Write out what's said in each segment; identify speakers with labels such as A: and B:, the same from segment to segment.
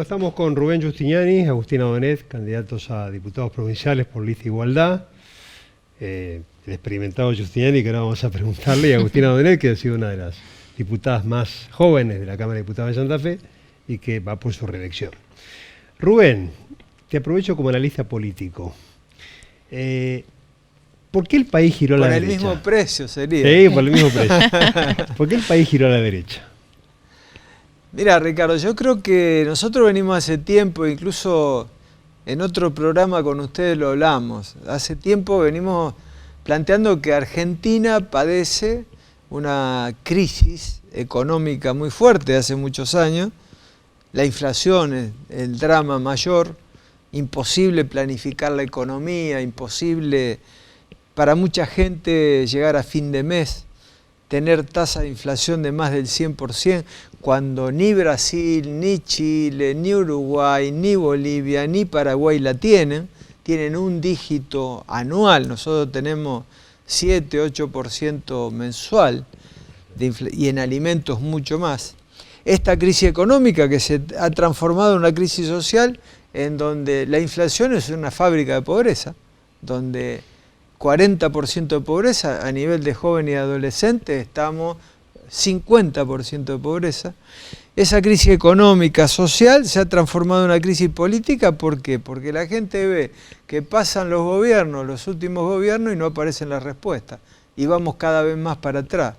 A: Bueno, estamos con Rubén Giustiniani, Agustina Donet, candidatos a diputados provinciales por lista Igualdad. El experimentado Giustiniani, que ahora vamos a preguntarle, y Agustina Donet, que ha sido una de las diputadas más jóvenes de la Cámara de Diputados de Santa Fe y que va por su reelección. Rubén, te aprovecho como analista político. ¿Por qué el país giró a la derecha?
B: Por el mismo precio sería.
A: Sí, por el mismo precio. ¿Por qué el país giró a la derecha?
B: Mira, Ricardo, yo creo que nosotros venimos hace tiempo, incluso en otro programa con ustedes lo hablamos. Hace tiempo venimos planteando que Argentina padece una crisis económica muy fuerte hace muchos años. La inflación es el drama mayor, imposible planificar la economía, imposible para mucha gente llegar a fin de mes, tener tasa de inflación de más del 100%, cuando ni Brasil, ni Chile, ni Uruguay, ni Bolivia, ni Paraguay la tienen un dígito anual. Nosotros tenemos 7-8% mensual y en alimentos mucho más. Esta crisis económica que se ha transformado en una crisis social en donde la inflación es una fábrica de pobreza, donde 40% de pobreza a nivel de jóvenes y adolescentes, estamos 50% de pobreza. Esa crisis económica, social, se ha transformado en una crisis política. ¿Por qué? Porque la gente ve que pasan los gobiernos, los últimos gobiernos, y no aparecen las respuestas. Y vamos cada vez más para atrás.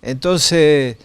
B: Entonces,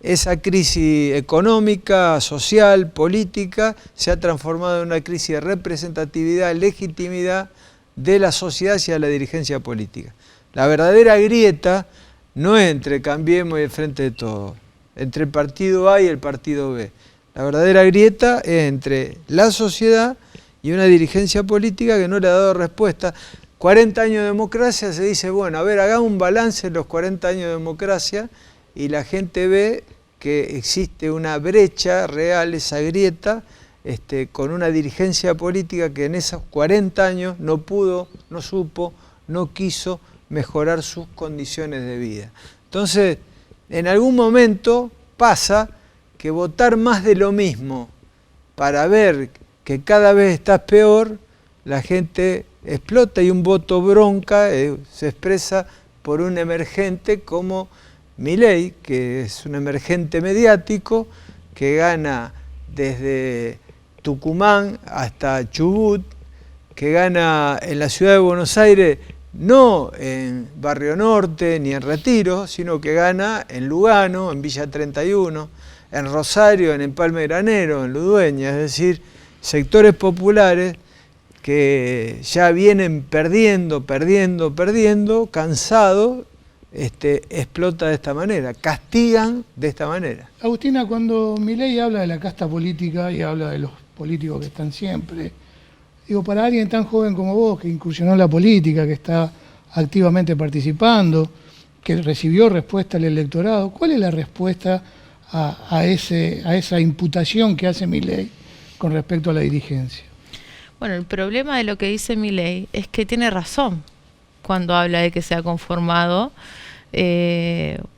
B: esa crisis económica, social, política, se ha transformado en una crisis de representatividad, legitimidad de la sociedad hacia la dirigencia política. La verdadera grieta no es entre Cambiemos y el Frente de Todos, entre el partido A y el partido B. La verdadera grieta es entre la sociedad y una dirigencia política que no le ha dado respuesta. 40 años de democracia, se dice, bueno, a ver, hagamos un balance de los 40 años de democracia, y la gente ve que existe una brecha real, esa grieta, con una dirigencia política que en esos 40 años no pudo, no supo, no quiso mejorar sus condiciones de vida. Entonces, en algún momento pasa que votar más de lo mismo para ver que cada vez estás peor, la gente explota, y un voto bronca se expresa por un emergente como Milei, que es un emergente mediático que gana desde Tucumán hasta Chubut, que gana en la ciudad de Buenos Aires, no en Barrio Norte ni en Retiro, sino que gana en Lugano, en Villa 31, en Rosario, en Empalme Granero, en Ludueña, es decir, sectores populares que ya vienen perdiendo, cansados, explota de esta manera, castigan de esta manera.
C: Agustina, cuando Milei habla de la casta política y habla de los políticos que están siempre, digo, para alguien tan joven como vos, que incursionó en la política, que está activamente participando, que recibió respuesta al electorado, ¿cuál es la respuesta a esa imputación que hace Milei con respecto a la dirigencia?
D: Bueno, el problema de lo que dice Milei es que tiene razón cuando habla de que se ha conformado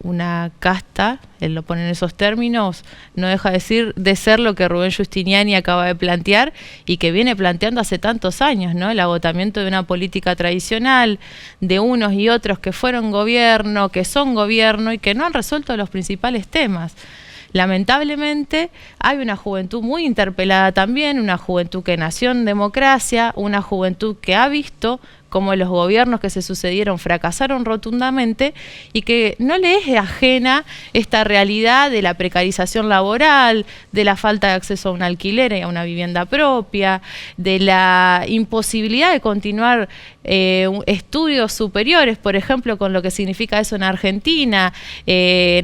D: una casta. Él lo pone en esos términos, no deja de ser lo que Rubén Giustiniani acaba de plantear y que viene planteando hace tantos años, ¿no? El agotamiento de una política tradicional, de unos y otros que fueron gobierno, que son gobierno y que no han resuelto los principales temas. Lamentablemente hay una juventud muy interpelada también, una juventud que nació en democracia, una juventud que ha visto cómo los gobiernos que se sucedieron fracasaron rotundamente y que no le es ajena esta realidad de la precarización laboral, de la falta de acceso a un alquiler y a una vivienda propia, de la imposibilidad de continuar estudios superiores, por ejemplo, con lo que significa eso en Argentina que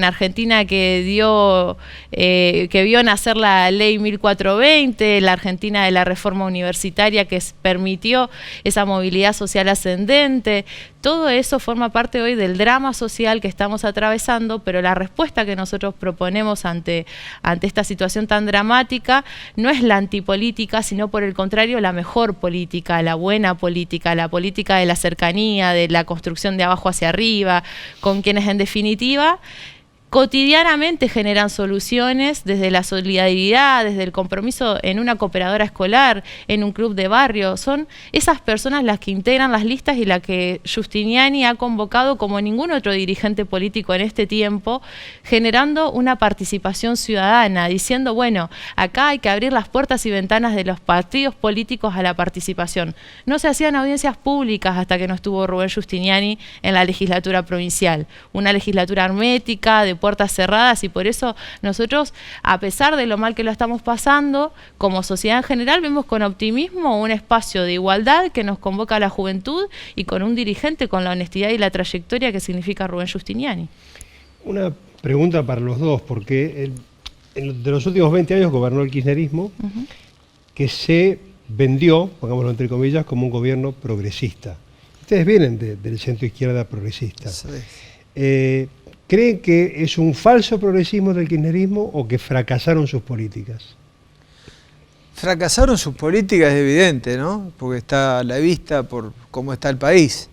D: vio nacer la ley 1420, la Argentina de la reforma universitaria que permitió esa movilidad social ascendente. Todo eso forma parte hoy del drama social que estamos atravesando, pero la respuesta que nosotros proponemos ante esta situación tan dramática no es la antipolítica, sino por el contrario la mejor política, la buena política, la política de la cercanía, de la construcción de abajo hacia arriba, con quienes en definitiva cotidianamente generan soluciones desde la solidaridad, desde el compromiso en una cooperadora escolar, en un club de barrio. Son esas personas las que integran las listas y la que Giustiniani ha convocado como ningún otro dirigente político en este tiempo, generando una participación ciudadana, diciendo, bueno, acá hay que abrir las puertas y ventanas de los partidos políticos a la participación. No se hacían audiencias públicas hasta que no estuvo Rubén Giustiniani en la legislatura provincial. Una legislatura hermética, de puertas cerradas, y por eso nosotros, a pesar de lo mal que lo estamos pasando, como sociedad en general, vemos con optimismo un espacio de igualdad que nos convoca a la juventud y con un dirigente con la honestidad y la trayectoria que significa Rubén Giustiniani.
A: Una pregunta para los dos, porque de los últimos 20 años gobernó el kirchnerismo, que se vendió, pongámoslo entre comillas, como un gobierno progresista. Ustedes vienen del centro izquierda progresista. Sí. ¿Creen que es un falso progresismo del kirchnerismo o que fracasaron sus políticas?
B: Fracasaron sus políticas, es evidente, ¿no? Porque está a la vista por cómo está el país.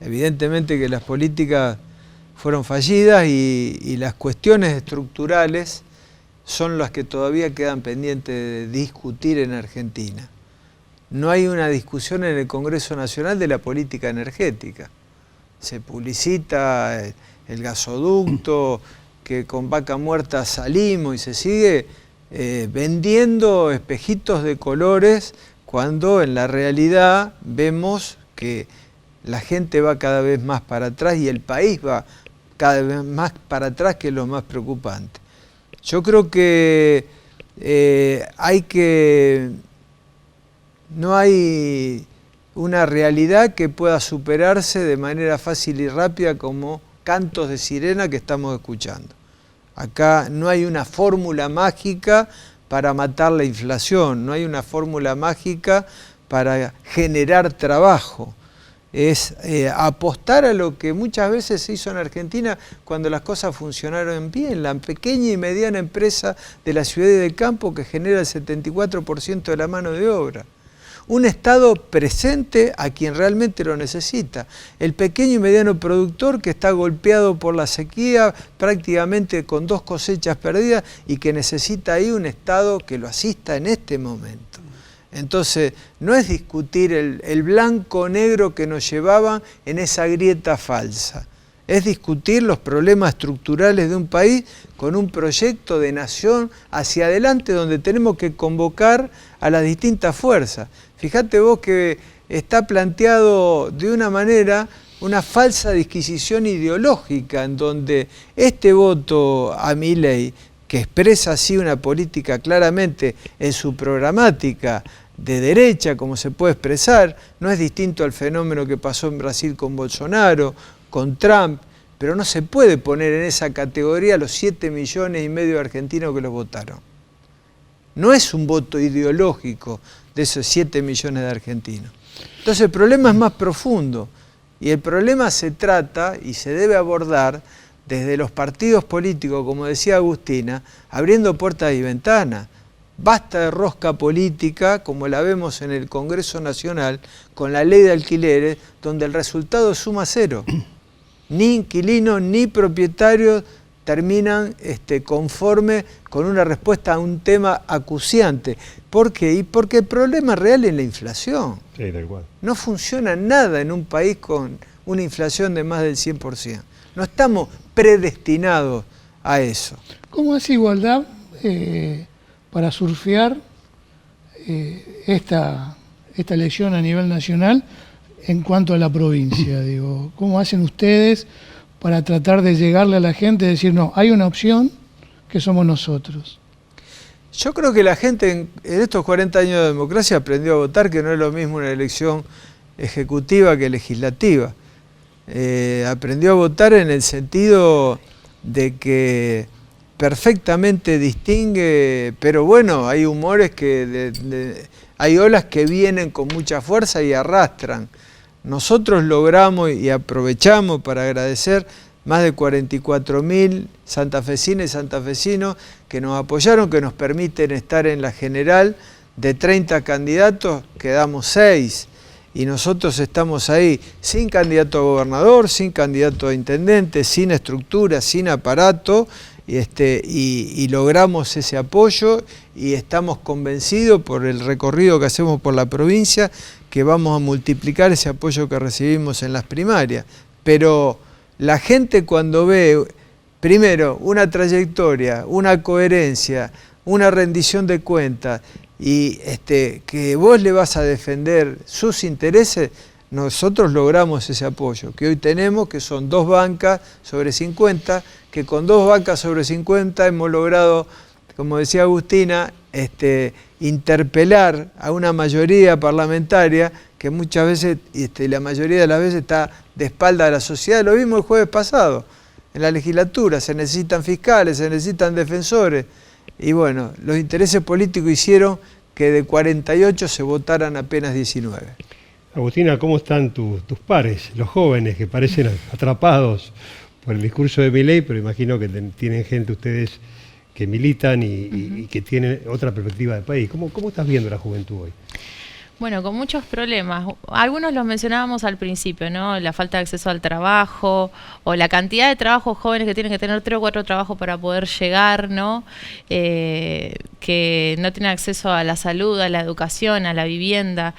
B: Evidentemente que las políticas fueron fallidas y las cuestiones estructurales son las que todavía quedan pendientes de discutir en Argentina. No hay una discusión en el Congreso Nacional de la política energética. Se publicita el gasoducto, que con vaca muerta salimos, y se sigue vendiendo espejitos de colores cuando en la realidad vemos que la gente va cada vez más para atrás y el país va cada vez más para atrás, que es lo más preocupante. Yo creo que no hay una realidad que pueda superarse de manera fácil y rápida como cantos de sirena que estamos escuchando. Acá no hay una fórmula mágica para matar la inflación, no hay una fórmula mágica para generar trabajo. Es apostar a lo que muchas veces se hizo en Argentina cuando las cosas funcionaron bien, la pequeña y mediana empresa de la ciudad y del campo que genera el 74% de la mano de obra. Un Estado presente a quien realmente lo necesita. El pequeño y mediano productor que está golpeado por la sequía, prácticamente con 2 cosechas perdidas, y que necesita ahí un Estado que lo asista en este momento. Entonces, no es discutir el blanco-negro que nos llevaban en esa grieta falsa. Es discutir los problemas estructurales de un país con un proyecto de nación hacia adelante donde tenemos que convocar a las distintas fuerzas. Fíjate vos que está planteado de una manera una falsa disquisición ideológica en donde este voto a Milei, que expresa así una política claramente en su programática de derecha, como se puede expresar, no es distinto al fenómeno que pasó en Brasil con Bolsonaro, con Trump, pero no se puede poner en esa categoría los 7,5 millones de argentinos que los votaron. No es un voto ideológico de esos 7 millones de argentinos. Entonces el problema es más profundo y el problema se trata y se debe abordar desde los partidos políticos, como decía Agustina, abriendo puertas y ventanas. Basta de rosca política, como la vemos en el Congreso Nacional, con la ley de alquileres, donde el resultado suma 0. Ni inquilinos ni propietarios terminan conforme con una respuesta a un tema acuciante. ¿Por qué? Y porque el problema real es la inflación.
A: Sí, tal cual.
B: No funciona nada en un país con una inflación de más del 100%. No estamos predestinados a eso.
C: ¿Cómo hace Igualdad para surfear esta elección a nivel nacional en cuanto a la provincia? Digo, ¿cómo hacen ustedes para tratar de llegarle a la gente y decir, no, hay una opción que somos nosotros?
B: Yo creo que la gente en estos 40 años de democracia aprendió a votar, que no es lo mismo una elección ejecutiva que legislativa. Aprendió a votar en el sentido de que perfectamente distingue, pero bueno, hay humores hay olas que vienen con mucha fuerza y arrastran. Nosotros logramos y aprovechamos para agradecer más de 44.000 santafesinas y santafesinos que nos apoyaron, que nos permiten estar en la general. De 30 candidatos quedamos 6. y nosotros estamos ahí sin candidato a gobernador, sin candidato a intendente, sin estructura, sin aparato, y logramos ese apoyo y estamos convencidos por el recorrido que hacemos por la provincia que vamos a multiplicar ese apoyo que recibimos en las primarias. Pero la gente cuando ve, primero, una trayectoria, una coherencia, una rendición de cuentas y que vos le vas a defender sus intereses, nosotros logramos ese apoyo que hoy tenemos, que son 2 bancas sobre 50, que con 2 bancas sobre 50 hemos logrado, como decía Agustina, interpelar a una mayoría parlamentaria que muchas veces, la mayoría de las veces está de espalda a la sociedad. Lo vimos el jueves pasado en la legislatura, se necesitan fiscales, se necesitan defensores, y bueno, los intereses políticos hicieron que de 48 se votaran apenas 19.
A: Agustina, ¿cómo están tus pares, los jóvenes que parecen atrapados por el discurso de Milei, pero imagino que tienen gente ustedes que militan y que tienen otra perspectiva de país? ¿Cómo estás viendo la juventud hoy?
D: Bueno, con muchos problemas. Algunos los mencionábamos al principio, ¿no? La falta de acceso al trabajo o la cantidad de trabajos jóvenes que tienen que tener 3 o 4 trabajos para poder llegar, ¿no? Que no tienen acceso a la salud, a la educación, a la vivienda.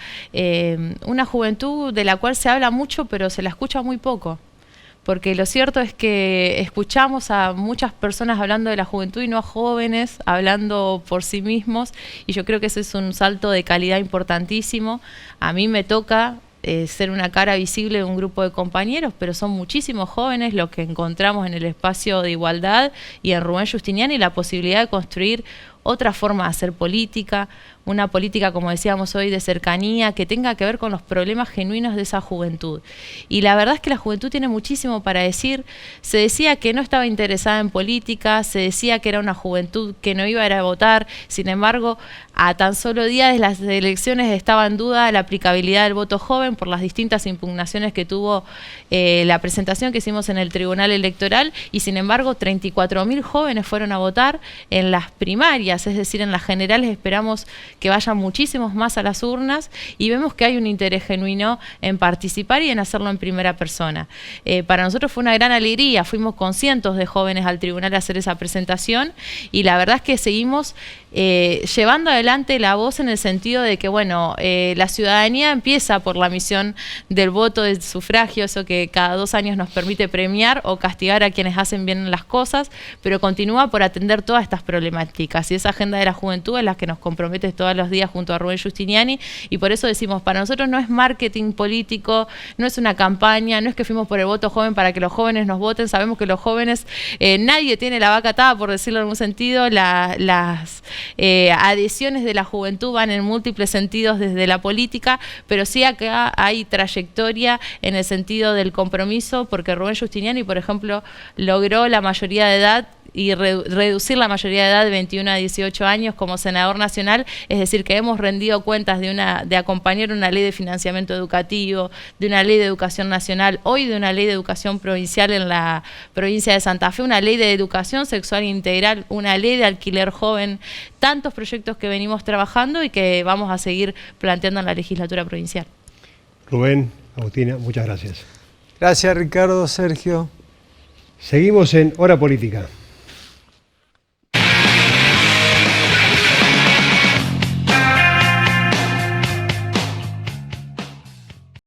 D: Una juventud de la cual se habla mucho, pero se la escucha muy poco. Porque lo cierto es que escuchamos a muchas personas hablando de la juventud y no a jóvenes hablando por sí mismos, y yo creo que ese es un salto de calidad importantísimo. A mí me toca ser una cara visible de un grupo de compañeros, pero son muchísimos jóvenes los que encontramos en el espacio de igualdad y en Rubén Giustiniani la posibilidad de construir otra forma de hacer política, una política, como decíamos hoy, de cercanía, que tenga que ver con los problemas genuinos de esa juventud. Y la verdad es que la juventud tiene muchísimo para decir. Se decía que no estaba interesada en política, se decía que era una juventud que no iba a ir a votar. Sin embargo, a tan solo días de las elecciones estaba en duda la aplicabilidad del voto joven por las distintas impugnaciones que tuvo la presentación que hicimos en el Tribunal Electoral, y sin embargo 34.000 jóvenes fueron a votar en las primarias, es decir, en las generales esperamos que vayan muchísimos más a las urnas, y vemos que hay un interés genuino en participar y en hacerlo en primera persona. Para nosotros fue una gran alegría, fuimos con cientos de jóvenes al tribunal a hacer esa presentación, y la verdad es que seguimos llevando adelante la voz en el sentido de que, bueno, la ciudadanía empieza por la misión del voto, del sufragio, eso que cada 2 años nos permite premiar o castigar a quienes hacen bien las cosas, pero continúa por atender todas estas problemáticas, y esa agenda de la juventud es la que nos compromete todos los días junto a Rubén Giustiniani, y por eso decimos, para nosotros no es marketing político, no es una campaña, no es que fuimos por el voto joven para que los jóvenes nos voten. Sabemos que los jóvenes, nadie tiene la vaca atada, por decirlo en algún sentido. Las adhesiones de la juventud van en múltiples sentidos desde la política, pero sí acá hay trayectoria en el sentido del compromiso, porque Rubén Giustiniani, por ejemplo, logró la mayoría de edad y reducir la mayoría de edad de 21 a 18 años como senador nacional, es decir, que hemos rendido cuentas de acompañar una ley de financiamiento educativo, de una ley de educación nacional, hoy de una ley de educación provincial en la provincia de Santa Fe, una ley de educación sexual integral, una ley de alquiler joven, tantos proyectos que venimos trabajando y que vamos a seguir planteando en la legislatura provincial.
A: Rubén, Agustina, muchas gracias.
B: Gracias, Ricardo, Sergio.
A: Seguimos en Hora Política.